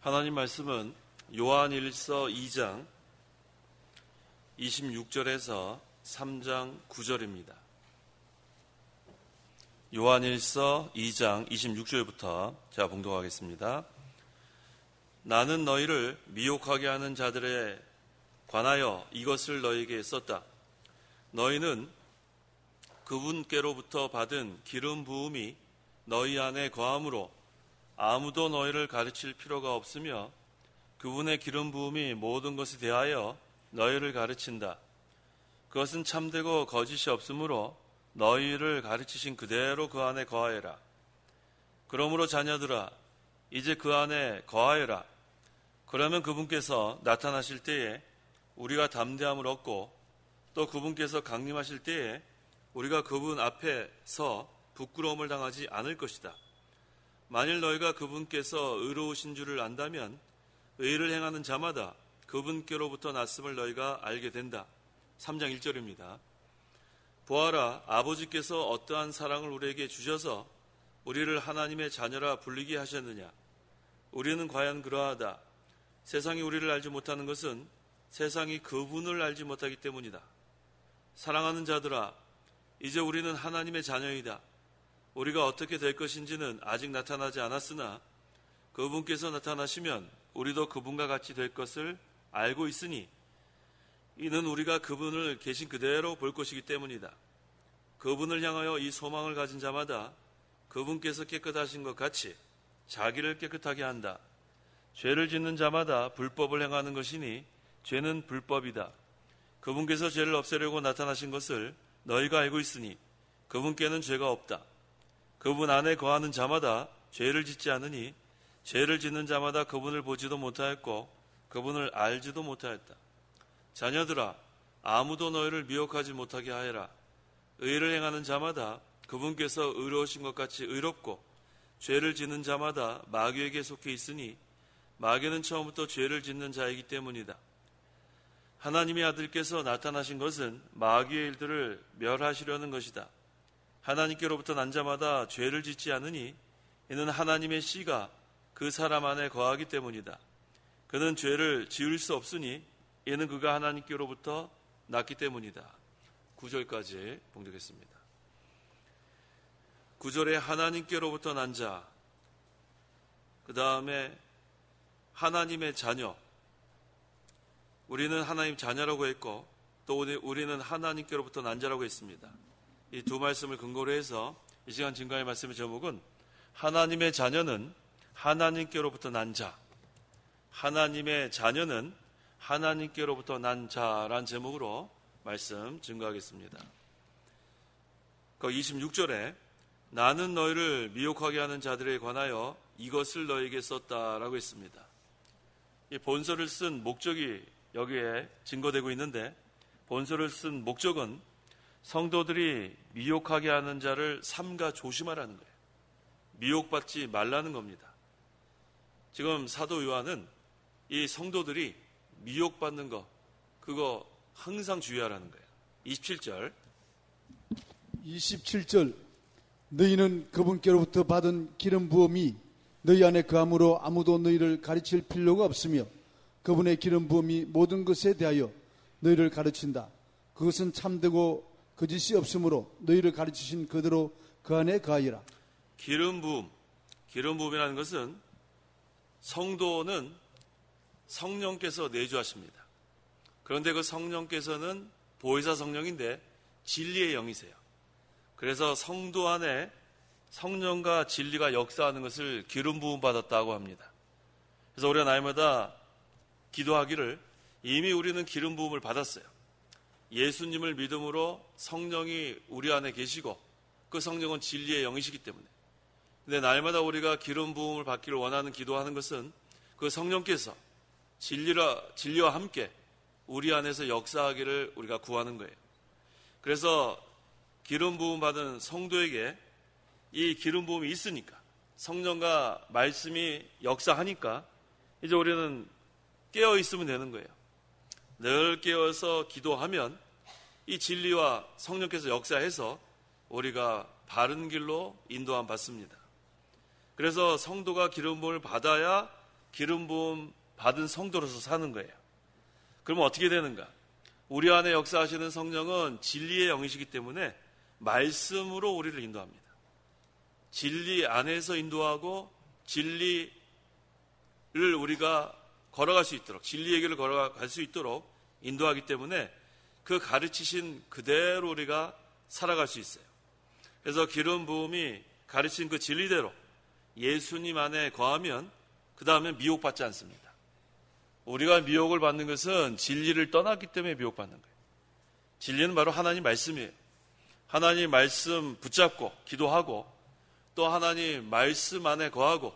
하나님 말씀은 요한일서 2장 26절에서 3장 9절입니다. 요한일서 2장 26절부터 제가 봉독하겠습니다. 나는 너희를 미혹하게 하는 자들에 관하여 이것을 너희에게 썼다. 너희는 그분께로부터 받은 기름 부음이 너희 안에 거함으로 아무도 너희를 가르칠 필요가 없으며 그분의 기름 부음이 모든 것에 대하여 너희를 가르친다. 그것은 참되고 거짓이 없으므로 너희를 가르치신 그대로 그 안에 거하여라. 그러므로 자녀들아, 이제 그 안에 거하여라. 그러면 그분께서 나타나실 때에 우리가 담대함을 얻고 또 그분께서 강림하실 때에 우리가 그분 앞에 서 부끄러움을 당하지 않을 것이다. 만일 너희가 그분께서 의로우신 줄을 안다면 의를 행하는 자마다 그분께로부터 났음을 너희가 알게 된다. 3장 1절입니다. 보아라, 아버지께서 어떠한 사랑을 우리에게 주셔서 우리를 하나님의 자녀라 불리게 하셨느냐. 우리는 과연 그러하다. 세상이 우리를 알지 못하는 것은 세상이 그분을 알지 못하기 때문이다. 사랑하는 자들아, 이제 우리는 하나님의 자녀이다. 우리가 어떻게 될 것인지는 아직 나타나지 않았으나 그분께서 나타나시면 우리도 그분과 같이 될 것을 알고 있으니 이는 우리가 그분을 계신 그대로 볼 것이기 때문이다. 그분을 향하여 이 소망을 가진 자마다 그분께서 깨끗하신 것 같이 자기를 깨끗하게 한다. 죄를 짓는 자마다 불법을 행하는 것이니 죄는 불법이다. 그분께서 죄를 없애려고 나타나신 것을 너희가 알고 있으니 그분께는 죄가 없다. 그분 안에 거하는 자마다 죄를 짓지 않으니 죄를 짓는 자마다 그분을 보지도 못하였고 그분을 알지도 못하였다. 자녀들아, 아무도 너희를 미혹하지 못하게 하여라. 의를 행하는 자마다 그분께서 의로우신 것 같이 의롭고 죄를 짓는 자마다 마귀에게 속해 있으니 마귀는 처음부터 죄를 짓는 자이기 때문이다. 하나님의 아들께서 나타나신 것은 마귀의 일들을 멸하시려는 것이다. 하나님께로부터 난 자마다 죄를 짓지 않으니 이는 하나님의 씨가 그 사람 안에 거하기 때문이다. 그는 죄를 지을 수 없으니 이는 그가 하나님께로부터 났기 때문이다. 9절까지 봉독했습니다. 9절에 하나님께로부터 난 자, 그 다음에 하나님의 자녀, 우리는 하나님 자녀라고 했고 또 우리는 하나님께로부터 난 자라고 했습니다. 이 두 말씀을 근거로 해서 이 시간 증거의 말씀의 제목은 하나님의 자녀는 하나님께로부터 난 자, 하나님의 자녀는 하나님께로부터 난 자란 제목으로 말씀 증거하겠습니다. 그 26절에 나는 너희를 미혹하게 하는 자들에 관하여 이것을 너희에게 썼다라고 했습니다. 이 본서를 쓴 목적이 여기에 증거되고 있는데 본서를 쓴 목적은 성도들이 미혹하게 하는 자를 삼가 조심하라는 거예요. 미혹받지 말라는 겁니다. 지금 사도 요한은 이 성도들이 미혹받는 거, 그거 항상 주의하라는 거예요. 27절 너희는 그분께로부터 받은 기름 부음이 너희 안에 거함으로 아무도 너희를 가르칠 필요가 없으며 그분의 기름 부음이 모든 것에 대하여 너희를 가르친다. 그것은 참되고 거짓이 없으므로 너희를 가르치신 그대로 그 안에 거하여라. 기름 부음이라는 것은 성도는 성령께서 내주하십니다. 그런데 그 성령께서는 보혜사 성령인데 진리의 영이세요. 그래서 성도 안에 성령과 진리가 역사하는 것을 기름 부음 받았다고 합니다. 그래서 우리가 날마다 기도하기를 이미 우리는 기름 부음을 받았어요. 예수님을 믿음으로 성령이 우리 안에 계시고 그 성령은 진리의 영이시기 때문에. 근데 날마다 우리가 기름 부음을 받기를 원하는 기도하는 것은 그 성령께서 진리와 함께 우리 안에서 역사하기를 우리가 구하는 거예요. 그래서 기름 부음 받은 성도에게 이 기름 부음이 있으니까 성령과 말씀이 역사하니까 이제 우리는 깨어 있으면 되는 거예요. 늘 깨어서 기도하면 이 진리와 성령께서 역사해서 우리가 바른 길로 인도함 받습니다. 그래서 성도가 기름 부음을 받아야 기름 부음 받은 성도로서 사는 거예요. 그러면 어떻게 되는가? 우리 안에 역사하시는 성령은 진리의 영이시기 때문에 말씀으로 우리를 인도합니다. 진리 안에서 인도하고 진리를 우리가 걸어갈 수 있도록, 진리의 길을 걸어갈 수 있도록 인도하기 때문에 그 가르치신 그대로 우리가 살아갈 수 있어요. 그래서 기름 부음이 가르친 그 진리대로 예수님 안에 거하면 그 다음에 미혹받지 않습니다. 우리가 미혹을 받는 것은 진리를 떠났기 때문에 미혹받는 거예요. 진리는 바로 하나님 말씀이에요. 하나님 말씀 붙잡고 기도하고 또 하나님 말씀 안에 거하고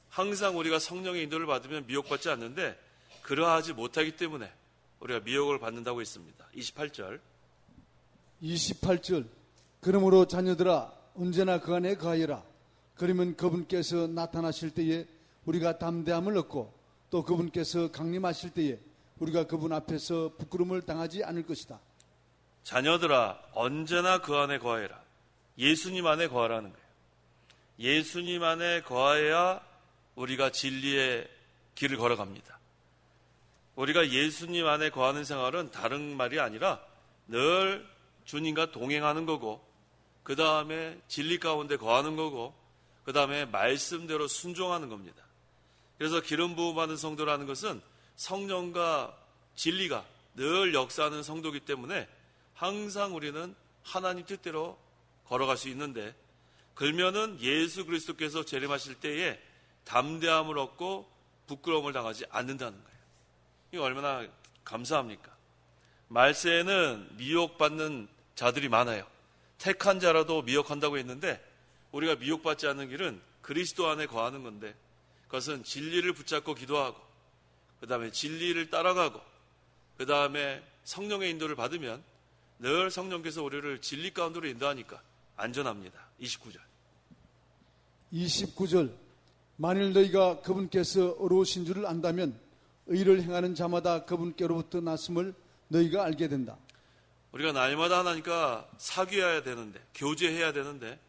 항상 우리가 성령의 인도를 받으면 미혹받지 않는데 그러하지 못하기 때문에 우리가 미혹을 받는다고 했습니다. 28절 그러므로 자녀들아 언제나 그 안에 거하여라. 그러면 그분께서 나타나실 때에 우리가 담대함을 얻고 또 그분께서 강림하실 때에 우리가 그분 앞에서 부끄러움을 당하지 않을 것이다. 자녀들아 언제나 그 안에 거하여라. 예수님 안에 거하라는 거예요. 예수님 안에 거하여야 우리가 진리의 길을 걸어갑니다. 우리가 예수님 안에 거하는 생활은 다른 말이 아니라 늘 주님과 동행하는 거고 그 다음에 진리 가운데 거하는 거고 그 다음에 말씀대로 순종하는 겁니다. 그래서 기름 부음받은 성도라는 것은 성령과 진리가 늘 역사하는 성도이기 때문에 항상 우리는 하나님 뜻대로 걸어갈 수 있는데 그러면은 예수 그리스도께서 재림하실 때에 담대함을 얻고 부끄러움을 당하지 않는다는 거예요. 이거 얼마나 감사합니까? 말세에는 미혹받는 자들이 많아요. 택한 자라도 미혹한다고 했는데 우리가 미혹받지 않는 길은 그리스도 안에 거하는 건데 그것은 진리를 붙잡고 기도하고 그 다음에 진리를 따라가고 그 다음에 성령의 인도를 받으면 늘 성령께서 우리를 진리 가운데로 인도하니까 안전합니다. 29절 만일 너희가 그분께서 어려우신 줄을 안다면 의를 행하는 자마다 그분께로부터 났음을 너희가 알게 된다. 우리가 날마다 하나님과 사귀어야 되는데 교제해야 되는데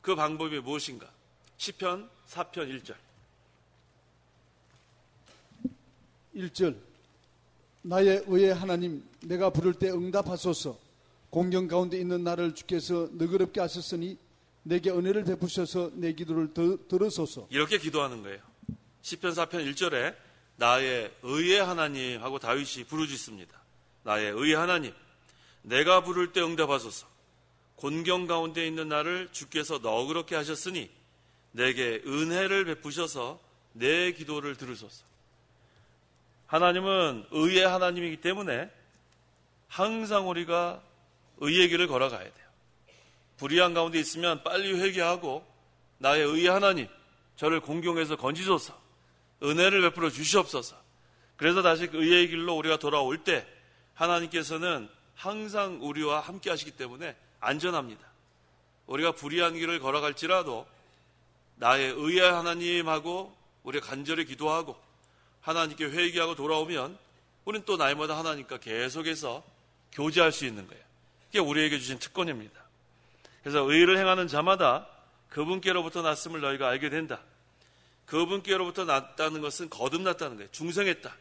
그 방법이 무엇인가? 시편 4편 1절 1절 나의 의의 하나님 내가 부를 때 응답하소서. 공경 가운데 있는 나를 주께서 너그럽게 하셨으니 내게 은혜를 베푸셔서 내 기도를 들으소서. 이렇게 기도하는 거예요. 시편 4편 1절에 나의 의의 하나님 하고 다윗이 부르짖습니다. 나의 의의 하나님 내가 부를 때 응답하소서. 곤경 가운데 있는 나를 주께서 너그럽게 하셨으니 내게 은혜를 베푸셔서 내 기도를 들으소서. 하나님은 의의 하나님이기 때문에 항상 우리가 의의 길을 걸어가야 돼요. 불의한 가운데 있으면 빨리 회개하고 나의 의의 하나님 저를 공경해서 건지소서. 은혜를 베풀어 주시옵소서. 그래서 다시 그 의의 길로 우리가 돌아올 때 하나님께서는 항상 우리와 함께 하시기 때문에 안전합니다. 우리가 불의한 길을 걸어갈지라도 나의 의의 하나님하고 우리가 간절히 기도하고 하나님께 회개하고 돌아오면 우리는 또 날마다 하나님과 계속해서 교제할 수 있는 거예요. 이게 우리에게 주신 특권입니다. 그래서 의를 행하는 자마다 그분께로부터 났음을 너희가 알게 된다. 그분께로부터 났다는 것은 거듭났다는 거예요. 중생했다.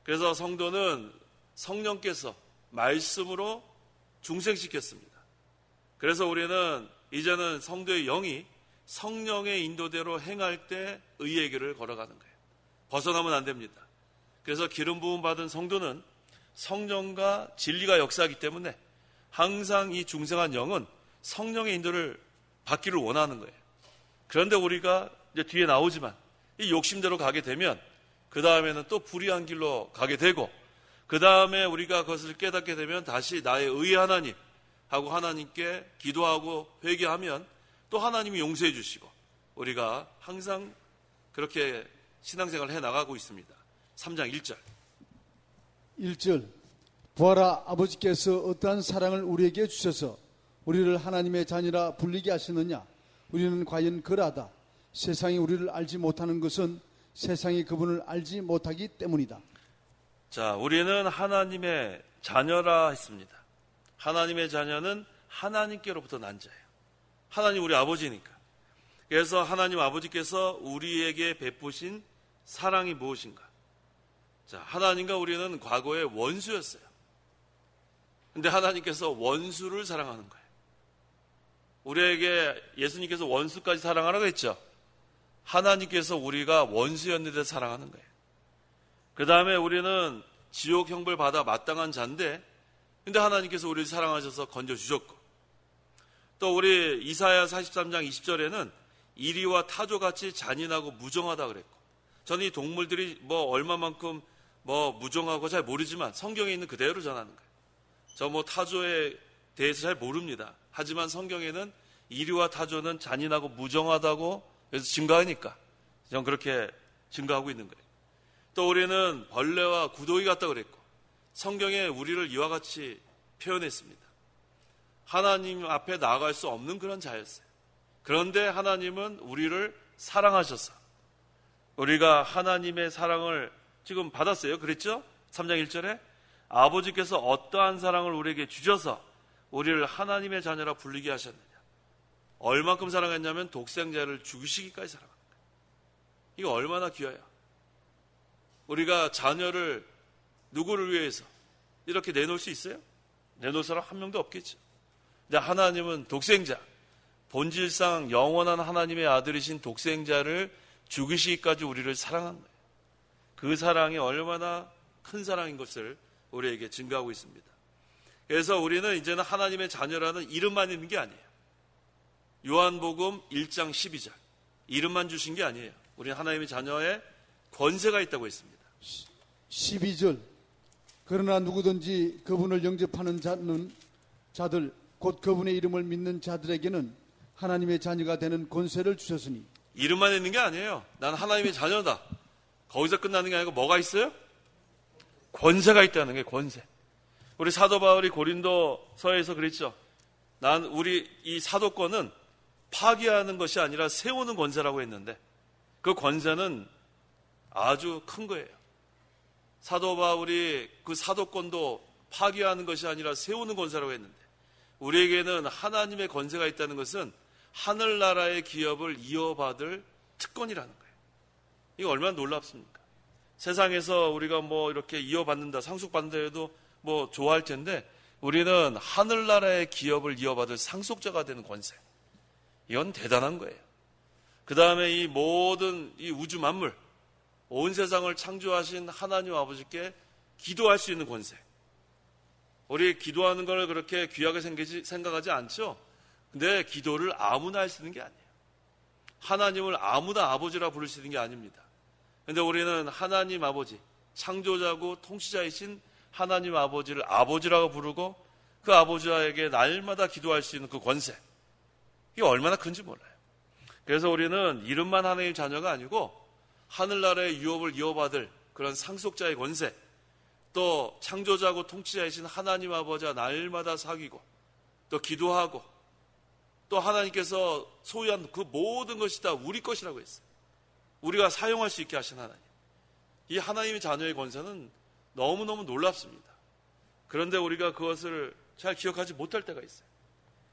그래서 성도는 성령께서 말씀으로 중생시켰습니다. 그래서 우리는 이제는 성도의 영이 성령의 인도대로 행할 때 의의 길을 걸어가는 거예요. 벗어나면 안 됩니다. 그래서 기름 부음 받은 성도는 성령과 진리가 역사하기 때문에 항상 이 중생한 영은 성령의 인도를 받기를 원하는 거예요. 그런데 우리가 이제 뒤에 나오지만 이 욕심대로 가게 되면 그 다음에는 또 불의한 길로 가게 되고 그 다음에 우리가 그것을 깨닫게 되면 다시 나의 의의 하나님 하고 하나님께 기도하고 회개하면 또 하나님이 용서해 주시고 우리가 항상 그렇게 신앙생활을 해나가고 있습니다. 3장 1절 1절 보아라 아버지께서 어떠한 사랑을 우리에게 주셔서 우리를 하나님의 자녀라 불리게 하시느냐. 우리는 과연 그러하다. 세상이 우리를 알지 못하는 것은 세상이 그분을 알지 못하기 때문이다. 자, 우리는 하나님의 자녀라 했습니다. 하나님의 자녀는 하나님께로부터 난 자예요. 하나님 우리 아버지니까. 그래서 하나님 아버지께서 우리에게 베푸신 사랑이 무엇인가? 자, 하나님과 우리는 과거에 원수였어요. 근데 하나님께서 원수를 사랑하는 거예요. 우리에게 예수님께서 원수까지 사랑하라고 했죠. 하나님께서 우리가 원수였는데 사랑하는 거예요. 그 다음에 우리는 지옥 형벌 받아 마땅한 자인데, 근데 하나님께서 우리를 사랑하셔서 건져주셨고, 또 우리 이사야 43장 20절에는 이리와 타조같이 잔인하고 무정하다 그랬고, 저는 이 동물들이 뭐 얼마만큼 뭐 무정하고 잘 모르지만 성경에 있는 그대로 전하는 거예요. 저 뭐 타조에 대해서 잘 모릅니다. 하지만 성경에는 이리와 타조는 잔인하고 무정하다고 그래서 증거하니까 저는 그렇게 증거하고 있는 거예요. 또 우리는 벌레와 구더기 같다 그랬고, 성경에 우리를 이와 같이 표현했습니다. 하나님 앞에 나아갈 수 없는 그런 자였어요. 그런데 하나님은 우리를 사랑하셔서 우리가 하나님의 사랑을 지금 받았어요. 그랬죠? 3장 1절에 아버지께서 어떠한 사랑을 우리에게 주셔서 우리를 하나님의 자녀라 불리게 하셨느냐. 얼만큼 사랑했냐면 독생자를 죽이시기까지 사랑합니다. 이거 얼마나 귀해요. 우리가 자녀를 누구를 위해서 이렇게 내놓을 수 있어요? 내놓을 사람 한 명도 없겠죠. 근데 하나님은 독생자, 본질상 영원한 하나님의 아들이신 독생자를 죽이시기까지 우리를 사랑한 거예요. 그 사랑이 얼마나 큰 사랑인 것을 우리에게 증거하고 있습니다. 그래서 우리는 이제는 하나님의 자녀라는 이름만 있는 게 아니에요. 요한복음 1장 12절 이름만 주신 게 아니에요. 우리는 하나님의 자녀의 권세가 있다고 했습니다. 12절 그러나 누구든지 그분을 영접하는 자들 곧 그분의 이름을 믿는 자들에게는 하나님의 자녀가 되는 권세를 주셨으니. 이름만 있는 게 아니에요. 난 하나님의 자녀다. 거기서 끝나는 게 아니고 뭐가 있어요? 권세가 있다는 게 권세. 우리 사도 바울이 고린도서에서 그랬죠. 우리 이 사도권은 파괴하는 것이 아니라 세우는 권세라고 했는데 그 권세는 아주 큰 거예요. 사도 바울이 그 사도권도 파괴하는 것이 아니라 세우는 권세라고 했는데 우리에게는 하나님의 권세가 있다는 것은 하늘나라의 기업을 이어받을 특권이라는 거예요. 이거 얼마나 놀랍습니까? 세상에서 우리가 뭐 이렇게 이어받는다, 상속받는다 해도 뭐 좋아할 텐데 우리는 하늘나라의 기업을 이어받을 상속자가 되는 권세. 이건 대단한 거예요. 그 다음에 이 모든 이 우주 만물, 온 세상을 창조하신 하나님 아버지께 기도할 수 있는 권세. 우리 기도하는 걸 그렇게 귀하게 생각하지 않죠? 근데 기도를 아무나 할 수 있는 게 아니에요. 하나님을 아무나 아버지라 부를 수 있는 게 아닙니다. 근데 우리는 하나님 아버지, 창조자고 통치자이신 하나님 아버지를 아버지라고 부르고 그 아버지에게 날마다 기도할 수 있는 그 권세. 이게 얼마나 큰지 몰라요. 그래서 우리는 이름만 하나님의 자녀가 아니고 하늘나라의 유업을 이어받을 그런 상속자의 권세, 또 창조자고 통치자이신 하나님 아버지와 날마다 사귀고 또 기도하고 또 하나님께서 소유한 그 모든 것이 다 우리 것이라고 했어요. 우리가 사용할 수 있게 하신 하나님. 이 하나님의 자녀의 권세는 너무너무 놀랍습니다. 그런데 우리가 그것을 잘 기억하지 못할 때가 있어요.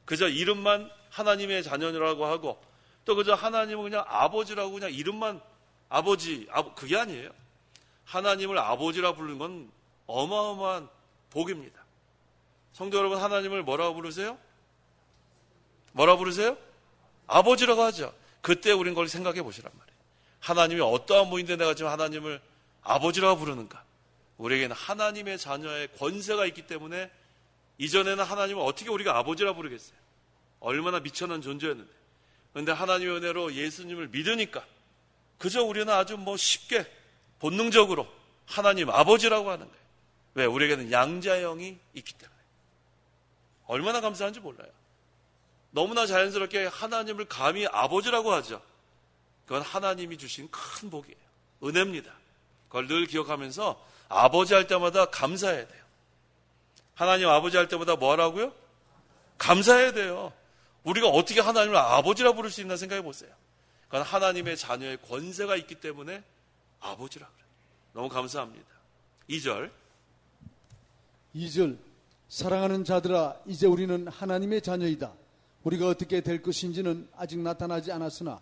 그저 이름만 하나님의 자녀라고 하고 또 그저 하나님은 그냥 아버지라고 그냥 이름만 아버지, 그게 아니에요. 하나님을 아버지라 부르는 건 어마어마한 복입니다. 성도 여러분, 하나님을 뭐라고 부르세요? 뭐라고 부르세요? 아버지라고 하죠. 그때 우린 그걸 생각해 보시란 말이에요. 하나님이 어떠한 분인데 내가 지금 하나님을 아버지라고 부르는가? 우리에게는 하나님의 자녀의 권세가 있기 때문에 이전에는 하나님을 어떻게 우리가 아버지라 부르겠어요? 얼마나 미천한 존재였는데. 그런데 하나님의 은혜로 예수님을 믿으니까 그저 우리는 아주 쉽게 본능적으로 하나님 아버지라고 하는 거예요. 왜? 우리에게는 양자형이 있기 때문에. 얼마나 감사한지 몰라요. 너무나 자연스럽게 하나님을 감히 아버지라고 하죠. 그건 하나님이 주신 큰 복이에요. 은혜입니다. 그걸 늘 기억하면서 아버지 할 때마다 감사해야 돼요. 하나님 아버지 할 때마다 뭐라고요? 감사해야 돼요. 우리가 어떻게 하나님을 아버지라 부를 수 있나 생각해 보세요. 그건 하나님의 자녀의 권세가 있기 때문에 아버지라 그래요. 너무 감사합니다. 2절 사랑하는 자들아 이제 우리는 하나님의 자녀이다. 우리가 어떻게 될 것인지는 아직 나타나지 않았으나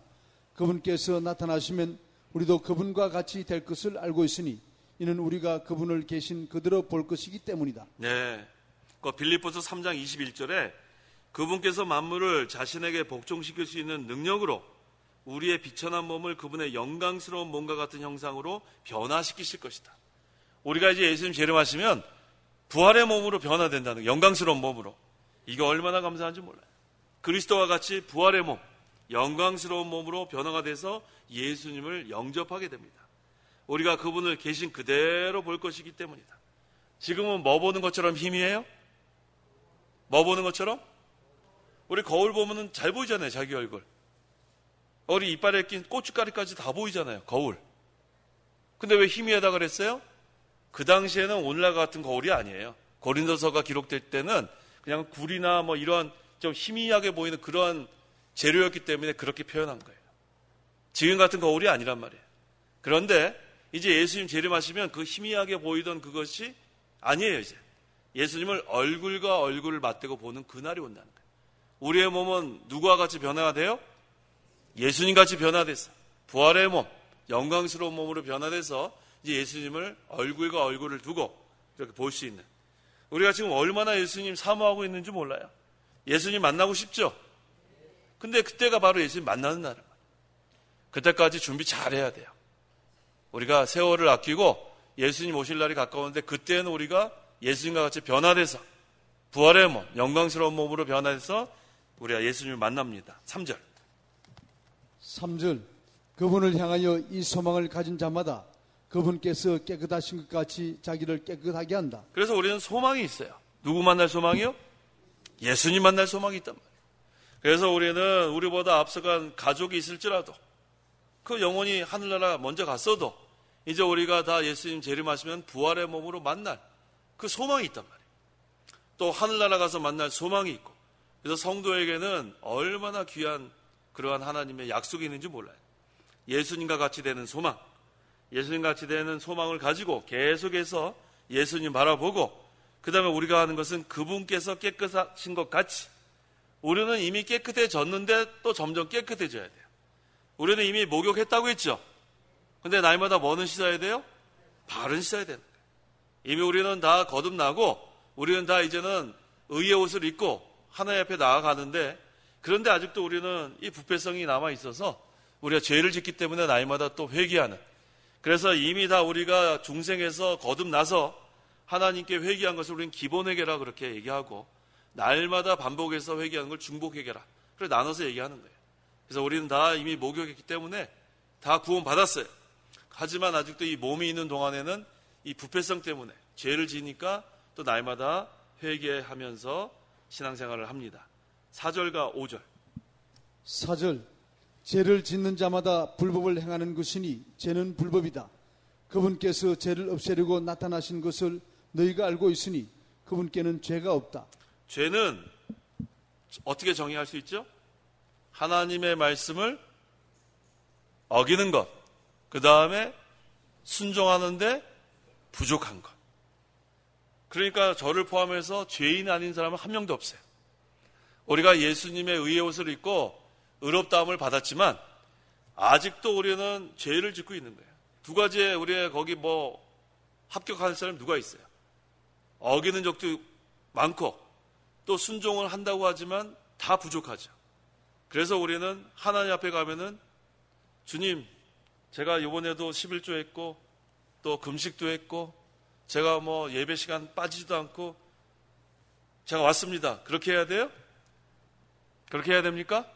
그분께서 나타나시면 우리도 그분과 같이 될 것을 알고 있으니 이는 우리가 그분을 계신 그대로 볼 것이기 때문이다. 네. 그 빌립보서 3장 21절에 그분께서 만물을 자신에게 복종시킬 수 있는 능력으로 우리의 비천한 몸을 그분의 영광스러운 몸과 같은 형상으로 변화시키실 것이다. 우리가 이제 예수님 재림하시면 부활의 몸으로 변화된다는 거예요. 영광스러운 몸으로. 이거 얼마나 감사한지 몰라요. 그리스도와 같이 부활의 몸, 영광스러운 몸으로 변화가 돼서 예수님을 영접하게 됩니다. 우리가 그분을 계신 그대로 볼 것이기 때문이다. 지금은 뭐 보는 것처럼 희미해요? 뭐 보는 것처럼? 우리 거울 보면은 잘 보이잖아요, 자기 얼굴. 우리 이빨에 낀 고춧가루까지 다 보이잖아요, 거울. 근데 왜 희미하다 그랬어요? 그 당시에는 오늘날 같은 거울이 아니에요. 고린도서가 기록될 때는 그냥 굴이나 뭐 이런 좀 희미하게 보이는 그런 재료였기 때문에 그렇게 표현한 거예요. 지금 같은 거울이 아니란 말이에요. 그런데 이제 예수님 재림하시면 그 희미하게 보이던 그것이 아니에요, 이제. 예수님을 얼굴과 얼굴을 맞대고 보는 그날이 온다는 거예요. 우리의 몸은 누구와 같이 변화가 돼요? 예수님같이 변화돼서 부활의 몸, 영광스러운 몸으로 변화돼서 이제 예수님을 얼굴과 얼굴을 두고 이렇게 볼 수 있는, 우리가 지금 얼마나 예수님 사모하고 있는지 몰라요. 예수님 만나고 싶죠? 근데 그때가 바로 예수님 만나는 날이에요. 그때까지 준비 잘해야 돼요. 우리가 세월을 아끼고 예수님 오실 날이 가까운데 그때는 우리가 예수님과 같이 변화돼서 부활의 몸, 영광스러운 몸으로 변화돼서 우리가 예수님을 만납니다. 3절. 그분을 향하여 이 소망을 가진 자마다 그분께서 깨끗하신 것 같이 자기를 깨끗하게 한다. 그래서 우리는 소망이 있어요. 누구 만날 소망이요? 예수님 만날 소망이 있단 말이에요. 그래서 우리는 우리보다 앞서간 가족이 있을지라도 그 영혼이 하늘나라 먼저 갔어도 이제 우리가 다 예수님 재림하시면 부활의 몸으로 만날 그 소망이 있단 말이에요. 또 하늘나라 가서 만날 소망이 있고, 그래서 성도에게는 얼마나 귀한 그러한 하나님의 약속이 있는지 몰라요. 예수님과 같이 되는 소망, 예수님과 같이 되는 소망을 가지고 계속해서 예수님 바라보고, 그 다음에 우리가 하는 것은 그분께서 깨끗하신 것 같이, 우리는 이미 깨끗해졌는데 또 점점 깨끗해져야 돼요. 우리는 이미 목욕했다고 했죠. 근데 날마다 뭐는 씻어야 돼요? 발은 씻어야 되는 거예요. 이미 우리는 다 거듭나고 우리는 다 이제는 의의 옷을 입고 하나님 앞에 나아가는데, 그런데 아직도 우리는 이 부패성이 남아있어서 우리가 죄를 짓기 때문에 날마다 또 회개하는, 그래서 이미 다 우리가 중생에서 거듭나서 하나님께 회개한 것을 우리는 기본회개라 그렇게 얘기하고, 날마다 반복해서 회개하는 걸 중복회개라 그래 나눠서 얘기하는 거예요. 그래서 우리는 다 이미 목욕했기 때문에 다 구원받았어요. 하지만 아직도 이 몸이 있는 동안에는 이 부패성 때문에 죄를 지니까 또 날마다 회개하면서 신앙생활을 합니다. 4절과 5절. 4절. 죄를 짓는 자마다 불법을 행하는 것이니 죄는 불법이다. 그분께서 죄를 없애려고 나타나신 것을 너희가 알고 있으니 그분께는 죄가 없다. 죄는 어떻게 정의할 수 있죠? 하나님의 말씀을 어기는 것, 그 다음에 순종하는데 부족한 것. 그러니까 저를 포함해서 죄인 아닌 사람은 한 명도 없어요. 우리가 예수님의 의의 옷을 입고 의롭다함을 받았지만 아직도 우리는 죄를 짓고 있는 거예요. 두 가지에 우리의 거기 뭐 합격하는 사람이 누가 있어요? 어기는 적도 많고 또 순종을 한다고 하지만 다 부족하죠. 그래서 우리는 하나님 앞에 가면은 주님, 제가 이번에도 11조 했고 또 금식도 했고 제가 뭐 예배 시간 빠지지도 않고 제가 왔습니다. 그렇게 해야 돼요? 그렇게 해야 됩니까?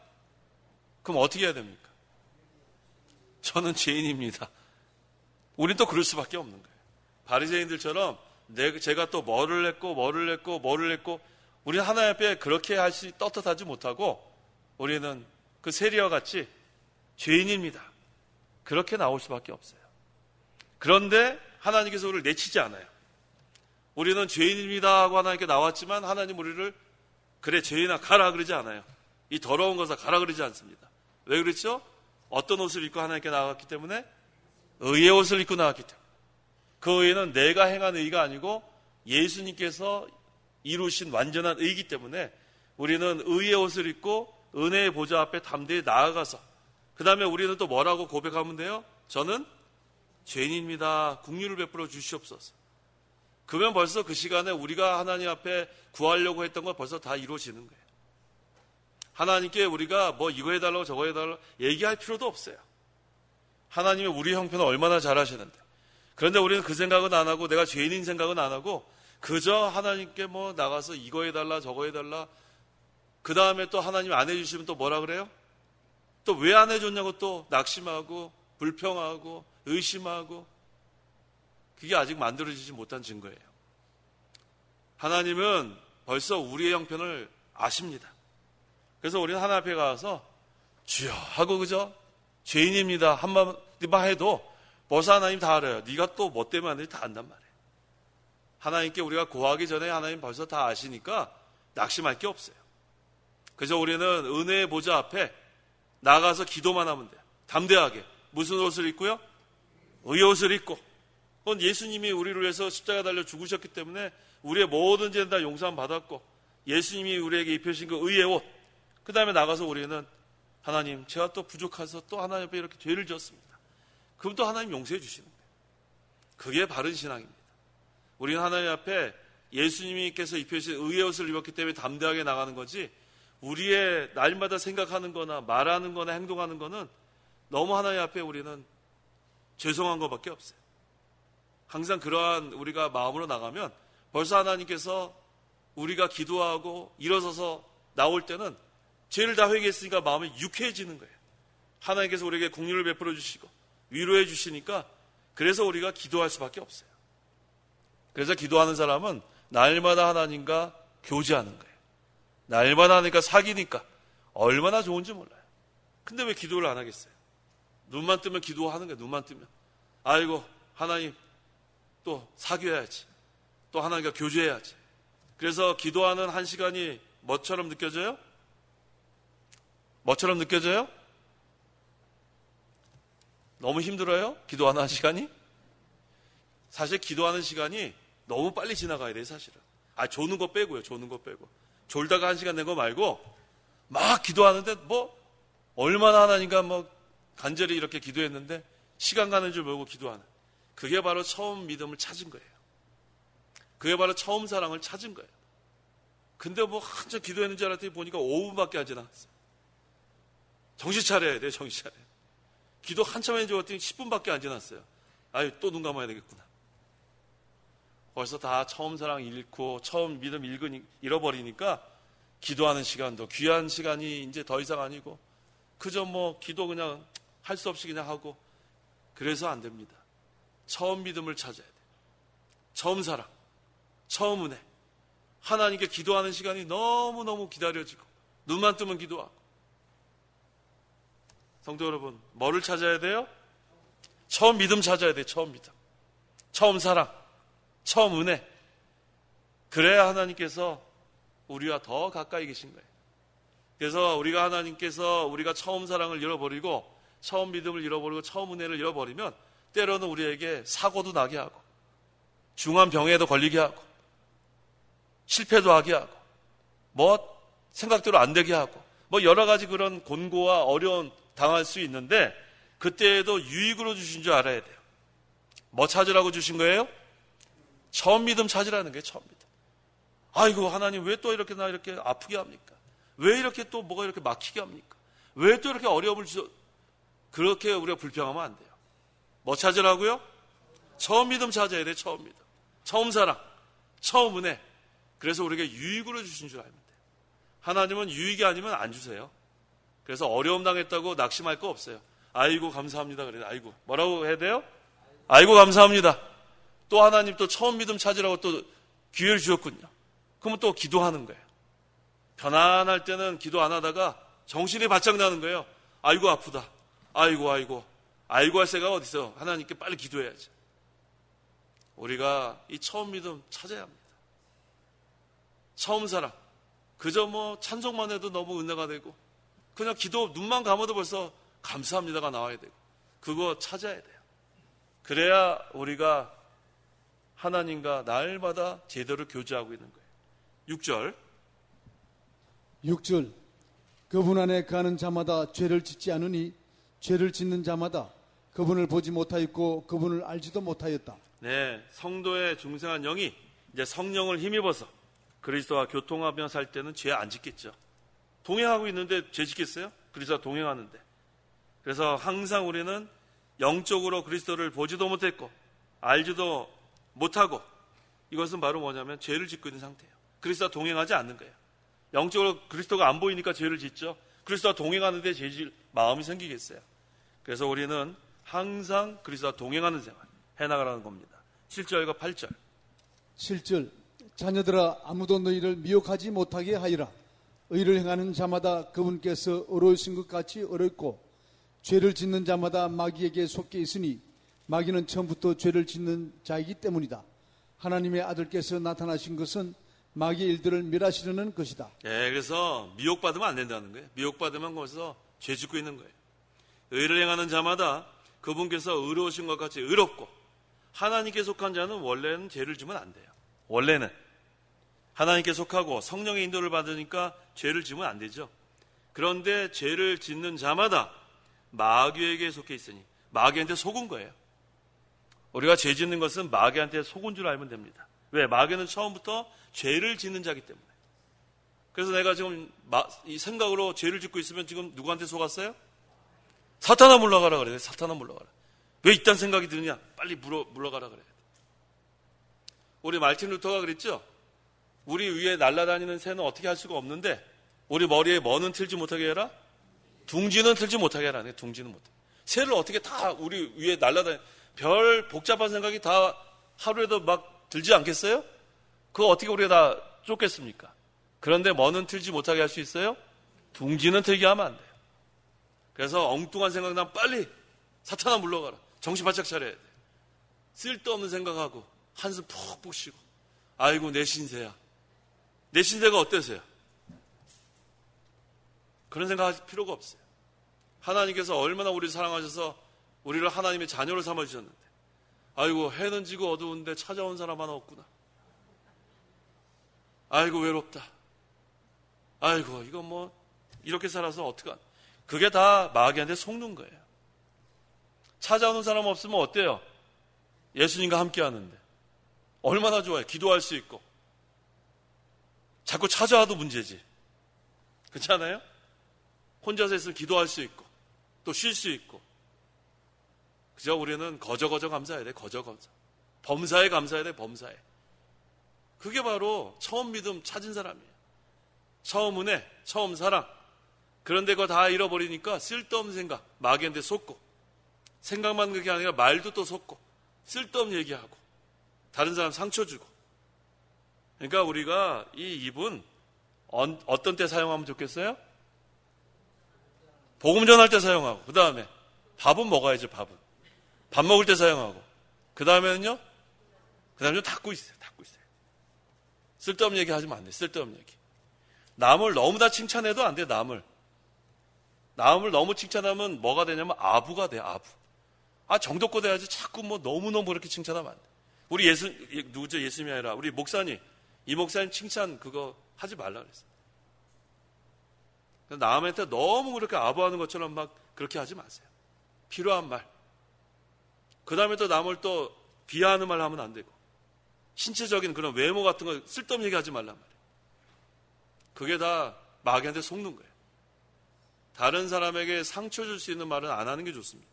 그럼 어떻게 해야 됩니까? 저는 죄인입니다. 우린 또 그럴 수밖에 없는 거예요. 바리새인들처럼 제가 또 뭐를 했고 우리는 하나님 앞에 그렇게 떳떳하지 못하고 우리는 그 세리와 같이 죄인입니다. 그렇게 나올 수밖에 없어요. 그런데 하나님께서 우리를 내치지 않아요. 우리는 죄인입니다 하고 하나님께 나왔지만 하나님 우리를 그래 죄인아 가라 그러지 않아요. 이 더러운 것아 가라 그러지 않습니다. 왜 그렇죠? 어떤 옷을 입고 하나님께 나왔기 때문에? 의의 옷을 입고 나왔기 때문에. 그 의는 내가 행한 의가 아니고 예수님께서 이루신 완전한 의이기 때문에 우리는 의의 옷을 입고 은혜의 보좌 앞에 담대히 나아가서 그 다음에 우리는 또 뭐라고 고백하면 돼요? 저는 죄인입니다. 긍휼을 베풀어 주시옵소서. 그러면 벌써 그 시간에 우리가 하나님 앞에 구하려고 했던 건 벌써 다 이루어지는 거예요. 하나님께 우리가 뭐 이거 해달라고 저거 해달라고 얘기할 필요도 없어요. 하나님이 우리 형편을 얼마나 잘 아시는데. 그런데 우리는 그 생각은 안 하고 내가 죄인인 생각은 안 하고 그저 하나님께 뭐 나가서 이거 해달라 저거 해달라. 그 다음에 또 하나님 안 해주시면 또 뭐라 그래요? 또 왜 안 해줬냐고 또 낙심하고 불평하고 의심하고. 그게 아직 만들어지지 못한 증거예요. 하나님은 벌써 우리의 형편을 아십니다. 그래서 우리는 하나님 앞에 가서 주여 하고 그저 죄인입니다 한마디만 해도 벌써 하나님 다 알아요. 네가 또 뭐 때문에 하는지 다 안단 말이에요. 하나님께 우리가 고하기 전에 하나님 벌써 다 아시니까 낙심할 게 없어요. 그래서 우리는 은혜의 보좌 앞에 나가서 기도만 하면 돼요. 담대하게. 무슨 옷을 입고요? 의의 옷을 입고. 그건 예수님이 우리를 위해서 십자가 달려 죽으셨기 때문에 우리의 모든 죄는 다 용서함 받았고 예수님이 우리에게 입혀주신 그 의의 옷. 그 다음에 나가서 우리는 하나님 제가 또 부족해서 또 하나님 앞에 이렇게 죄를 지었습니다. 그럼 또 하나님 용서해 주시는 거예요. 그게 바른 신앙입니다. 우리는 하나님 앞에 예수님께서 입혀주신 의의 옷을 입었기 때문에 담대하게 나가는 거지 우리의 날마다 생각하는 거나 말하는 거나 행동하는 거는 너무 하나님 앞에 우리는 죄송한 것밖에 없어요. 항상 그러한 우리가 마음으로 나가면 벌써 하나님께서 우리가 기도하고 일어서서 나올 때는 죄를 다 회개했으니까 마음이 유쾌해지는 거예요. 하나님께서 우리에게 긍휼을 베풀어 주시고 위로해 주시니까 그래서 우리가 기도할 수밖에 없어요. 그래서 기도하는 사람은 날마다 하나님과 교제하는 거예요. 날마다 하니까 사귀니까 얼마나 좋은지 몰라요. 근데 왜 기도를 안 하겠어요? 눈만 뜨면 기도하는 거예요. 눈만 뜨면. 아이고 하나님 또 사귀어야지. 또 하나님과 교제해야지. 그래서 기도하는 한 시간이 뭐처럼 느껴져요? 뭐처럼 느껴져요? 너무 힘들어요? 기도하는 한 시간이? 사실 기도하는 시간이 너무 빨리 지나가야 돼요, 사실은. 조는 거 빼고요, 조는 거 빼고. 졸다가 한 시간 낸 거 말고, 막 기도하는데, 얼마나 하나님과 간절히 이렇게 기도했는데, 시간 가는 줄 모르고 기도하는. 그게 바로 처음 믿음을 찾은 거예요. 그게 바로 처음 사랑을 찾은 거예요. 근데 한참 기도했는 줄 알았더니 보니까 5분밖에 안 지났어요. 정신 차려야 돼요, 정신 차려야 돼요. 기도 한참 했는지 알았더니 10분밖에 안 지났어요. 또 눈 감아야 되겠구나. 벌써 다 처음 사랑 잃고 처음 믿음 잃어버리니까 기도하는 시간도 귀한 시간이 이제 더 이상 아니고 그저 기도 그냥 할 수 없이 그냥 하고 그래서 안 됩니다. 처음 믿음을 찾아야 돼요. 처음 사랑, 처음 은혜. 하나님께 기도하는 시간이 너무너무 기다려지고 눈만 뜨면 기도하고. 성도 여러분, 뭐를 찾아야 돼요? 처음 믿음 찾아야 돼요. 처음 믿음. 처음 사랑, 처음 은혜. 그래야 하나님께서 우리와 더 가까이 계신 거예요. 그래서 우리가 처음 사랑을 잃어버리고 처음 믿음을 잃어버리고 처음 은혜를 잃어버리면 때로는 우리에게 사고도 나게 하고 중한 병에도 걸리게 하고 실패도 하게 하고 생각대로 안 되게 하고 여러 가지 그런 곤고와 어려운 당할 수 있는데 그때에도 유익으로 주신 줄 알아야 돼요. 뭐 찾으라고 주신 거예요? 처음 믿음 찾으라는 거예요. 처음 믿음. 아이고 하나님 왜 또 이렇게 나 이렇게 아프게 합니까? 왜 이렇게 또 뭐가 이렇게 막히게 합니까? 왜 또 이렇게 어려움을 주셔? 그렇게 우리가 불평하면 안 돼요. 뭐 찾으라고요? 처음 믿음 찾아야 돼요. 처음 믿음. 처음 사랑. 처음 은혜. 그래서 우리에게 유익으로 주신 줄 알면 돼요. 하나님은 유익이 아니면 안 주세요. 그래서 어려움 당했다고 낙심할 거 없어요. 아이고 감사합니다. 그래요. 아이고 뭐라고 해야 돼요? 아이고 감사합니다. 또 하나님 또 처음 믿음 찾으라고 또 기회를 주셨군요. 그러면 또 기도하는 거예요. 편안할 때는 기도 안 하다가 정신이 바짝 나는 거예요. 아이고 아프다. 아이고 할 새가 어디 있어. 하나님께 빨리 기도해야지. 우리가 이 처음 믿음 찾아야 합니다. 처음 사랑. 그저 찬송만 해도 너무 은혜가 되고 그냥 기도 눈만 감아도 벌써 감사합니다가 나와야 되고 그거 찾아야 돼요. 그래야 우리가 하나님과 날마다 제대로 교제하고 있는 거예요. 6절 그분 안에 거하는 자마다 죄를 짓지 않으니 죄를 짓는 자마다 그분을 보지 못하였고 그분을 알지도 못하였다. 네, 성도의 중생한 영이 이제 성령을 힘입어서 그리스도와 교통하며 살 때는 죄 안 짓겠죠. 동행하고 있는데 죄 짓겠어요? 그리스도와 동행하는데. 그래서 항상 우리는 영적으로 그리스도를 보지도 못했고 알지도 못하고, 이것은 바로 뭐냐면 죄를 짓고 있는 상태예요. 그리스도와 동행하지 않는 거예요. 영적으로 그리스도가 안 보이니까 죄를 짓죠. 그리스도와 동행하는데 죄 질 마음이 생기겠어요. 그래서 우리는 항상 그리스도와 동행하는 생활 해나가라는 겁니다. 7절과 8절. 7절 자녀들아 아무도 너희를 미혹하지 못하게 하리라. 의를 행하는 자마다 그분께서 어려우신 것 같이 어렵고 죄를 짓는 자마다 마귀에게 속해 있으니 마귀는 처음부터 죄를 짓는 자이기 때문이다. 하나님의 아들께서 나타나신 것은 마귀의 일들을 멸하시려는 것이다. 예, 그래서 미혹받으면 안 된다는 거예요. 미혹받으면 거기서 죄 짓고 있는 거예요. 의를 행하는 자마다 그분께서 의로우신 것 같이 의롭고, 하나님께 속한 자는 원래는 죄를 지면 안 돼요. 원래는 하나님께 속하고 성령의 인도를 받으니까 죄를 지면 안 되죠. 그런데 죄를 짓는 자마다 마귀에게 속해 있으니 마귀한테 속은 거예요. 우리가 죄 짓는 것은 마귀한테 속은 줄 알면 됩니다. 왜? 마귀는 처음부터 죄를 짓는 자기 때문에. 그래서 내가 지금 이 생각으로 죄를 짓고 있으면 지금 누구한테 속았어요? 사탄아 물러가라 그래요. 사탄아 물러가라. 왜 이딴 생각이 드느냐? 빨리 물러가라 그래요. 우리 말틴 루터가 그랬죠? 우리 위에 날아다니는 새는 어떻게 할 수가 없는데 우리 머리에 뭐는 틀지 못하게 해라? 둥지는 틀지 못하게 해라. 둥지는 못해. 새를 어떻게 다 우리 위에 날아다니, 별 복잡한 생각이 다 하루에도 막 들지 않겠어요? 그거 어떻게 우리가 다 쫓겠습니까? 그런데 뭐는 틀지 못하게 할 수 있어요? 둥지는 틀게 하면 안 돼요. 그래서 엉뚱한 생각 나면 빨리 사탄아 물러가라. 정신 바짝 차려야 돼. 쓸데없는 생각하고 한숨 푹푹 쉬고, 아이고 내 신세야. 내 신세가 어때서요? 그런 생각할 필요가 없어요. 하나님께서 얼마나 우리를 사랑하셔서 우리를 하나님의 자녀로 삼아주셨는데, 아이고 해는 지고 어두운데 찾아온 사람 하나 없구나. 아이고 외롭다. 아이고 이거 뭐 이렇게 살아서 어떡하나. 그게 다 마귀한테 속는 거예요. 찾아오는 사람 없으면 어때요? 예수님과 함께 하는데 얼마나 좋아요. 기도할 수 있고. 자꾸 찾아와도 문제지. 그렇지 않아요? 혼자서 있으면 기도할 수 있고 또 쉴 수 있고. 그저 우리는 거저 감사해야 돼. 거저. 범사에 감사해야 돼. 범사에. 그게 바로 처음 믿음 찾은 사람이에요. 처음 은혜, 처음 사랑. 그런데 그거 다 잃어버리니까 쓸데없는 생각, 마귀한테 속고, 생각만 그게 아니라 말도 또 속고, 쓸데없는 얘기하고, 다른 사람 상처 주고. 그러니까 우리가 이 입은 어떤 때 사용하면 좋겠어요? 복음 전할 때 사용하고, 그 다음에 밥은 먹어야죠. 밥은 밥 먹을 때 사용하고, 그 다음에는요, 그 다음에 좀 닫고 있어요. 쓸데없는 얘기 하시면 안 돼. 쓸데없는 얘기. 남을 너무 다 칭찬해도 안 돼. 남을 너무 칭찬하면 뭐가 되냐면 아부가 돼. 아부. 정도껏 돼야지. 자꾸 뭐 너무너무 그렇게 칭찬하면 안 돼. 우리 누구죠? 예수님이 아니라 우리 목사님, 이 목사님 칭찬 그거 하지 말라 그랬어요. 남한테 너무 그렇게 아부하는 것처럼 막 그렇게 하지 마세요. 필요한 말. 그 다음에 또 남을 또 비하하는 말 하면 안 되고, 신체적인 그런 외모 같은 거 쓸데없는 얘기 하지 말란 말이에요. 그게 다 마귀한테 속는 거예요. 다른 사람에게 상처 줄 수 있는 말은 안 하는 게 좋습니다.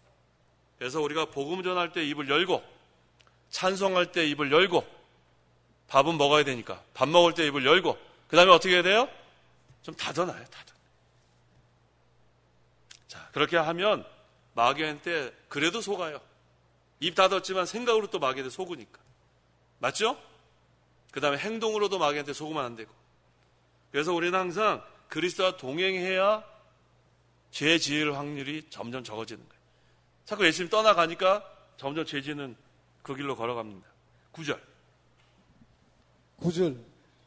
그래서 우리가 복음 전할 때 입을 열고, 찬송할 때 입을 열고, 밥은 먹어야 되니까 밥 먹을 때 입을 열고, 그 다음에 어떻게 해야 돼요? 좀 닫아놔요. 자, 그렇게 하면 마귀한테 그래도 속아요. 입 닫았지만 생각으로 또 마귀한테 속으니까. 맞죠? 그 다음에 행동으로도 마귀한테 속으면 안 되고. 그래서 우리는 항상 그리스도와 동행해야 죄 지을 확률이 점점 적어지는 거예요. 자꾸 예수님 떠나가니까 점점 죄 지는 그 길로 걸어갑니다. 9절.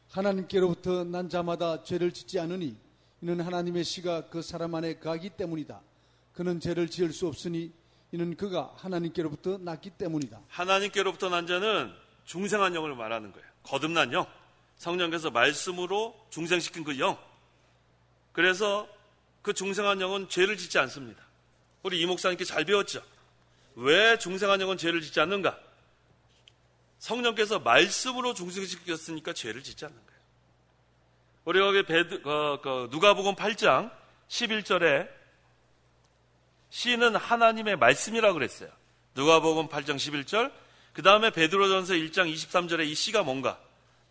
하나님께로부터 난 자마다 죄를 짓지 않으니 이는 하나님의 씨가 그 사람 안에 가기 때문이다. 그는 죄를 지을 수 없으니 이는 그가 하나님께로부터 났기 때문이다. 하나님께로부터 난 자는 중생한 영을 말하는 거예요. 거듭난 영. 성령께서 말씀으로 중생시킨 그 영. 그래서 그 중생한 영은 죄를 짓지 않습니다. 우리 이 목사님께 잘 배웠죠. 왜 중생한 영은 죄를 짓지 않는가? 성령께서 말씀으로 중생시켰으니까 죄를 짓지 않는 거예요. 우리 거기 누가복음 8장 11절에 씨는 하나님의 말씀이라고 그랬어요. 누가복음 8장 11절. 그 다음에 베드로전서 1장 23절에 이 씨가 뭔가?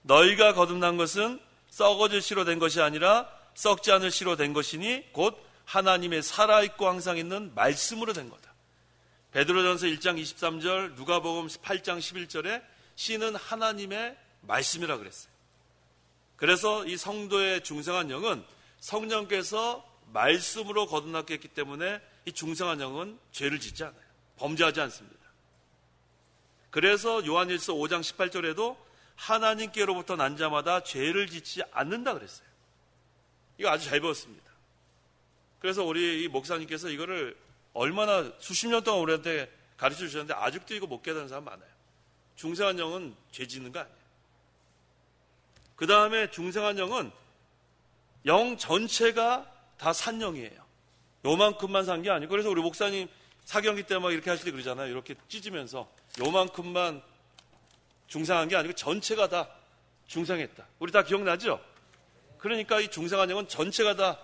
너희가 거듭난 것은 썩어질 씨로 된 것이 아니라 썩지 않을 씨로 된 것이니 곧 하나님의 살아있고 항상 있는 말씀으로 된 거다. 베드로전서 1장 23절, 누가복음 8장 11절에 씨는 하나님의 말씀이라고 그랬어요. 그래서 이 성도의 중생한 영은 성령께서 말씀으로 거듭나게 했기 때문에 이 중생한 영은 죄를 짓지 않아요. 범죄하지 않습니다. 그래서 요한일서 5장 18절에도 하나님께로부터 난 자마다 죄를 짓지 않는다 그랬어요. 이거 아주 잘 배웠습니다. 그래서 우리 이 목사님께서 이거를 얼마나 수십 년 동안 우리한테 가르쳐 주셨는데 아직도 이거 못 깨닫는 사람 많아요. 중생한 영은 죄 짓는 거 아니에요. 그 다음에 중생한 영은 영 전체가 다 산 영이에요. 요만큼만 산 게 아니고, 그래서 우리 목사님 사경기 때 막 이렇게 하실 때 그러잖아요. 이렇게 찢으면서 요만큼만 중생한 게 아니고 전체가 다 중생했다. 우리 다 기억나죠? 그러니까 이 중생한 영은 전체가 다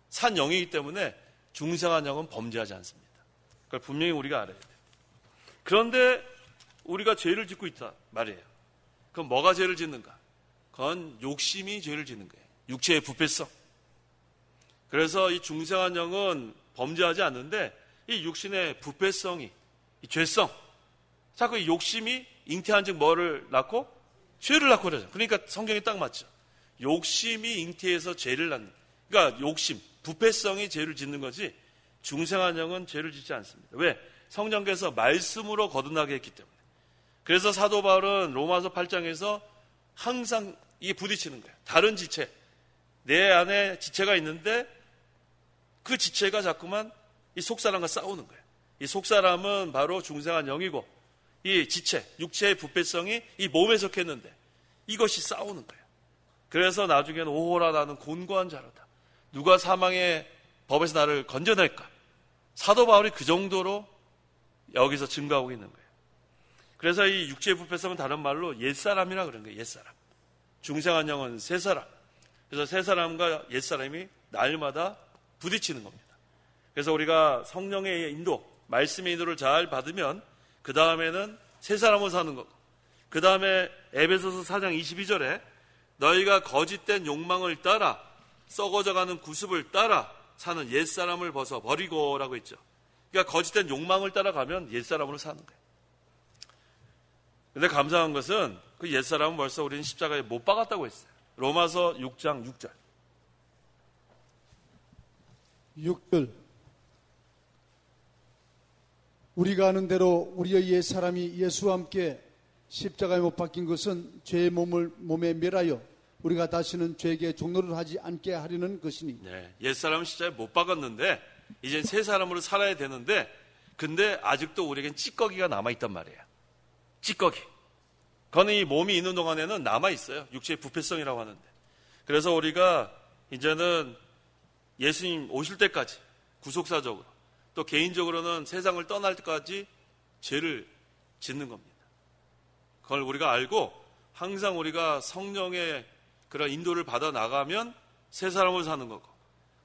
산 영이기 때문에 중생한 영은 범죄하지 않습니다. 그걸 분명히 우리가 알아야 돼요. 그런데 우리가 죄를 짓고 있다 말이에요. 그럼 뭐가 죄를 짓는가? 그건 욕심이 죄를 짓는 거예요. 육체의 부패성. 그래서 이 중생한 영은 범죄하지 않는데 이 육신의 부패성이, 이 죄성, 자꾸 이 욕심이 잉태한 즉 뭐를 낳고? 죄를 낳고 그러죠. 그러니까 성경이 딱 맞죠. 욕심이 잉태해서 죄를 낳는, 그러니까 욕심, 부패성이 죄를 짓는 거지 중생한 영은 죄를 짓지 않습니다. 왜? 성령께서 말씀으로 거듭나게 했기 때문에. 그래서 사도 바울은 로마서 8장에서 항상 이게 부딪히는 거예요. 다른 지체, 내 안에 지체가 있는데 그 지체가 자꾸만 이 속사람과 싸우는 거예요. 이 속사람은 바로 중생한 영이고 이 지체, 육체의 부패성이 이 몸에 속했는데 이것이 싸우는 거예요. 그래서 나중에는 오호라 나는 곤고한 자로다. 누가 사망의 법에서 나를 건져낼까? 사도 바울이 그 정도로 여기서 증거하고 있는 거예요. 그래서 이 육체의 부패성은 다른 말로 옛사람이라 그런 거예요. 옛사람. 중생한 영은 새사람. 그래서 새사람과 옛사람이 날마다 부딪히는 겁니다. 그래서 우리가 성령의 인도, 말씀의 인도를 잘 받으면 그 다음에는 새사람으로 사는 거고, 그 다음에 에베소서 4장 22절에 너희가 거짓된 욕망을 따라 썩어져가는 구습을 따라 사는 옛사람을 벗어버리고 라고 했죠. 그러니까 거짓된 욕망을 따라가면 옛사람으로 사는 거예요. 근데 감사한 것은 그 옛사람은 벌써 우리는 십자가에 못 박았다고 했어요. 로마서 6장 6절. 6절. 우리가 아는 대로 우리의 옛사람이 예수와 함께 십자가에 못 박힌 것은 죄의 몸에 멸하여 우리가 다시는 죄에게 종노를 하지 않게 하려는 것이니. 네, 옛사람은 십자가에 못 박았는데 이제 새 사람으로 살아야 되는데, 근데 아직도 우리에겐 찌꺼기가 남아있단 말이에요. 찌꺼기. 그거는 이 몸이 있는 동안에는 남아있어요. 육체의 부패성이라고 하는데. 그래서 우리가 이제는 예수님 오실 때까지 구속사적으로 또 개인적으로는 세상을 떠날 때까지 죄를 짓는 겁니다. 그걸 우리가 알고 항상 우리가 성령의 그런 인도를 받아 나가면 새 사람으로 사는 거고,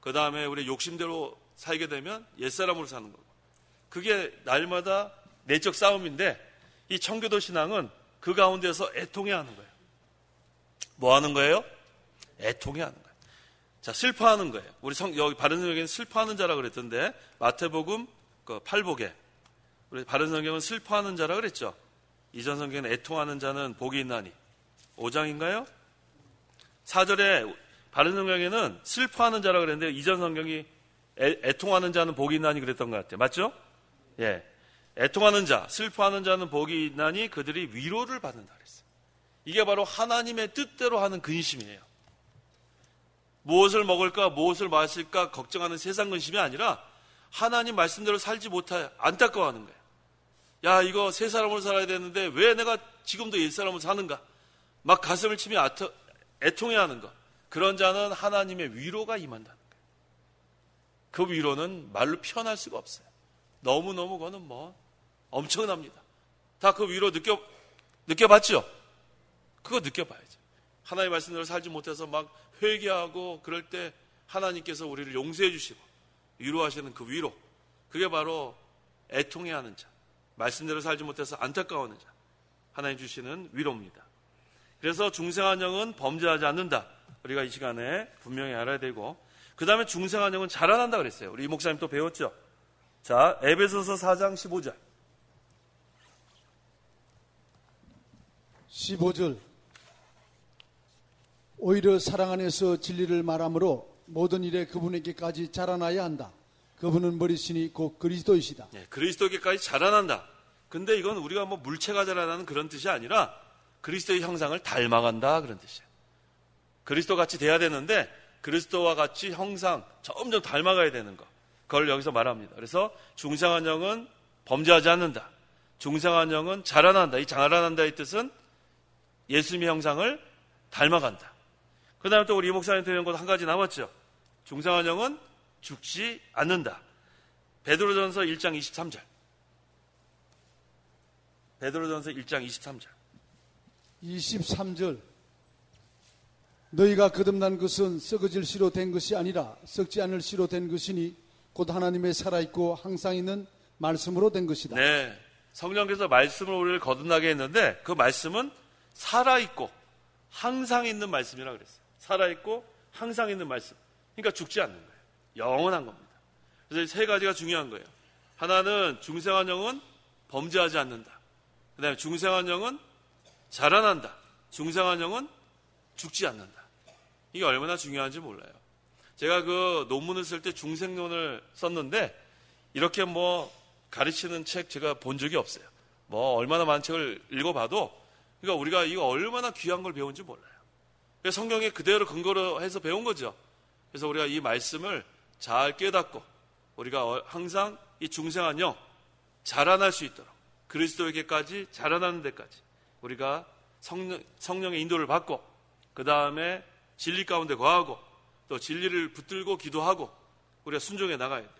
그 다음에 우리 욕심대로 살게 되면 옛사람으로 사는 거고, 그게 날마다 내적 싸움인데 이 청교도 신앙은 그 가운데서 애통해야 하는 거예요. 뭐 하는 거예요? 애통해야 하는 거예요. 자, 슬퍼하는 거예요. 우리 여기 바른 성경에는 슬퍼하는 자라 그랬던데 마태복음 8복에 우리 바른 성경은 슬퍼하는 자라 그랬죠. 이전 성경에는 애통하는 자는 복이 있나니 5장인가요? 4절에 바른 성경에는 슬퍼하는 자라 그랬는데 이전 성경이 애통하는 자는 복이 있나니 그랬던 것 같아요. 맞죠? 예. 애통하는 자, 슬퍼하는 자는 복이 있나니 그들이 위로를 받는다 그랬어요. 이게 바로 하나님의 뜻대로 하는 근심이에요. 무엇을 먹을까, 무엇을 마실까 걱정하는 세상 근심이 아니라 하나님 말씀대로 살지 못해 안타까워하는 거예요. 야, 이거 새 사람으로 살아야 되는데 왜 내가 지금도 옛 사람으로 사는가? 막 가슴을 치며 애통해하는 것. 그런 자는 하나님의 위로가 임한다는 거예요. 그 위로는 말로 표현할 수가 없어요. 너무너무 그거는 엄청납니다. 다 그 위로 느껴봤죠? 그거 느껴봐야죠. 하나님의 말씀대로 살지 못해서 막 회개하고 그럴 때 하나님께서 우리를 용서해 주시고 위로하시는 그 위로, 그게 바로 애통해하는 자, 말씀대로 살지 못해서 안타까워하는 자, 하나님 주시는 위로입니다. 그래서 중생한 영은 범죄하지 않는다, 우리가 이 시간에 분명히 알아야 되고, 그 다음에 중생한 영은 자라난다 그랬어요. 우리 이 목사님 또 배웠죠. 자, 에베소서 4장 15절 15절 오히려 사랑 안에서 진리를 말함으로 모든 일에 그분에게까지 자라나야 한다. 그분은 머리시니 곧 그리스도이시다. 네, 그리스도에게까지 자라난다. 근데 이건 우리가 뭐 물체가 자라나는 그런 뜻이 아니라 그리스도의 형상을 닮아간다 그런 뜻이에요. 그리스도 같이 돼야 되는데 그리스도와 같이 형상 점점 닮아가야 되는 것, 그걸 여기서 말합니다. 그래서 중생한 영은 범죄하지 않는다, 중생한 영은 자라난다. 이 자라난다의 뜻은 예수님의 형상을 닮아간다. 그 다음에 또 우리 이 목사님 드리는 것 한 가지 남았죠. 중생한 영은 죽지 않는다. 베드로전서 1장 23절 베드로전서 1장 23절 23절 너희가 거듭난 것은 썩어질 씨로 된 것이 아니라 썩지 않을 씨로 된 것이니 곧 하나님의 살아있고 항상 있는 말씀으로 된 것이다. 네, 성령께서 말씀을 우리를 거듭나게 했는데 그 말씀은 살아있고 항상 있는 말씀이라고 그랬어요. 살아있고 항상 있는 말씀, 그러니까 죽지 않는 거예요. 영원한 겁니다. 그래서 세 가지가 중요한 거예요. 하나는 중생한 영은 범죄하지 않는다. 그 다음에 중생한 영은 자라난다. 중생한 영은 죽지 않는다. 이게 얼마나 중요한지 몰라요. 제가 그 논문을 쓸 때 중생론을 썼는데 이렇게 뭐 가르치는 책 제가 본 적이 없어요. 뭐 얼마나 많은 책을 읽어봐도, 그러니까 우리가 이거 얼마나 귀한 걸 배운지 몰라요. 그래서 성경에 그대로 근거로 해서 배운 거죠. 그래서 우리가 이 말씀을 잘 깨닫고 우리가 항상 이 중생한 영 자라날 수 있도록 그리스도에게까지 자라나는 데까지 우리가 성령의 인도를 받고 그 다음에 진리 가운데 거하고 또 진리를 붙들고 기도하고 우리가 순종해 나가야 돼요.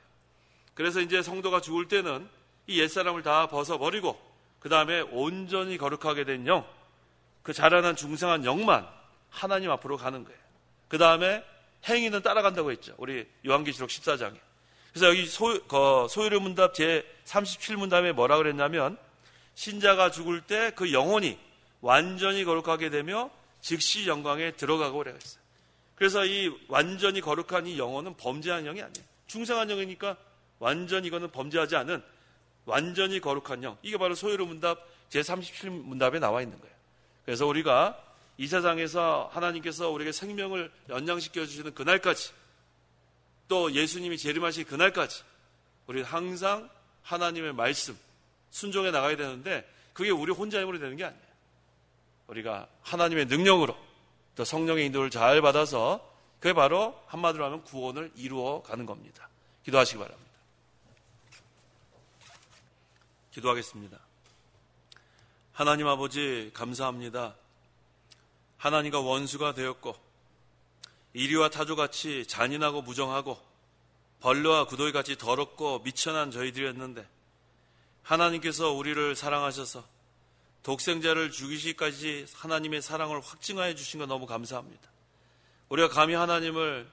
그래서 이제 성도가 죽을 때는 이 옛사람을 다 벗어버리고 그 다음에 온전히 거룩하게 된 영, 그 자라난 중생한 영만 하나님 앞으로 가는 거예요. 그 다음에 행위는 따라간다고 했죠. 우리 요한계시록 14장에. 그래서 여기 소요리 문답 제37문답에 뭐라 그랬냐면 신자가 죽을 때 그 영혼이 완전히 거룩하게 되며 즉시 영광에 들어가고 그랬어요. 그래서 이 완전히 거룩한 이 영혼은 범죄한 영이 아니에요. 중생한 영이니까 완전히 이거는 범죄하지 않은 완전히 거룩한 영. 이게 바로 소요리 문답 제37문답에 나와 있는 거예요. 그래서 우리가 이 세상에서 하나님께서 우리에게 생명을 연장시켜 주시는 그날까지, 또 예수님이 재림하실 그날까지 우리는 항상 하나님의 말씀 순종해 나가야 되는데 그게 우리 혼자 힘으로 되는 게 아니에요. 우리가 하나님의 능력으로 또 성령의 인도를 잘 받아서 그게 바로 한마디로 하면 구원을 이루어 가는 겁니다. 기도하시기 바랍니다. 기도하겠습니다. 하나님 아버지 감사합니다. 하나님과 원수가 되었고 이리와 타조같이 잔인하고 무정하고 벌레와 구더기같이 더럽고 미천한 저희들이었는데 하나님께서 우리를 사랑하셔서 독생자를 죽이시기까지 하나님의 사랑을 확증하여 주신 거 너무 감사합니다. 우리가 감히 하나님을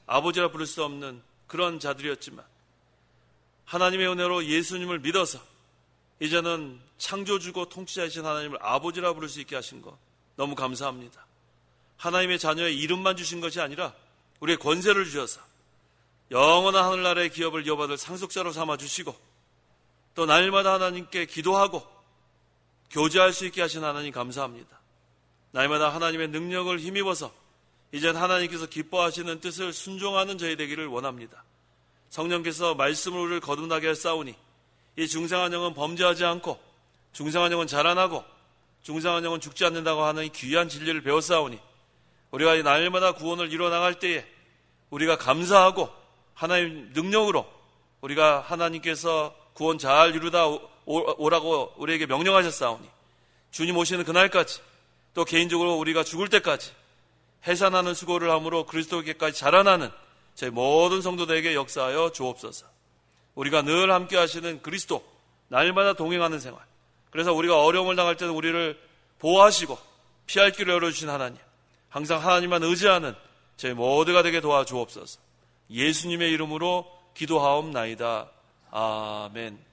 아버지라 부를 수 없는 그런 자들이었지만 하나님의 은혜로 예수님을 믿어서 이제는 창조주고 통치자이신 하나님을 아버지라 부를 수 있게 하신 거 너무 감사합니다. 하나님의 자녀의 이름만 주신 것이 아니라 우리의 권세를 주셔서 영원한 하늘나라의 기업을 이어받을 상속자로 삼아주시고 또 날마다 하나님께 기도하고 교제할 수 있게 하신 하나님 감사합니다. 날마다 하나님의 능력을 힘입어서 이젠 하나님께서 기뻐하시는 뜻을 순종하는 저희 되기를 원합니다. 성령께서 말씀을 우리를 거듭나게 하사오니 이 중생한 영은 범죄하지 않고 중생한 영은 자라나고 중생한 영은 죽지 않는다고 하는 이 귀한 진리를 배웠사오니 우리가 이 날마다 구원을 이뤄나갈 때에 우리가 감사하고 하나님 능력으로 우리가 하나님께서 구원 잘 이루다 오라고 우리에게 명령하셨사오니 주님 오시는 그날까지 또 개인적으로 우리가 죽을 때까지 해산하는 수고를 함으로 그리스도께까지 자라나는 저희 모든 성도들에게 역사하여 주옵소서. 우리가 늘 함께 하시는 그리스도 날마다 동행하는 생활. 그래서 우리가 어려움을 당할 때도 우리를 보호하시고 피할 길을 열어주신 하나님, 항상 하나님만 의지하는 저희 모두가 되게 도와주옵소서. 예수님의 이름으로 기도하옵나이다. 아멘.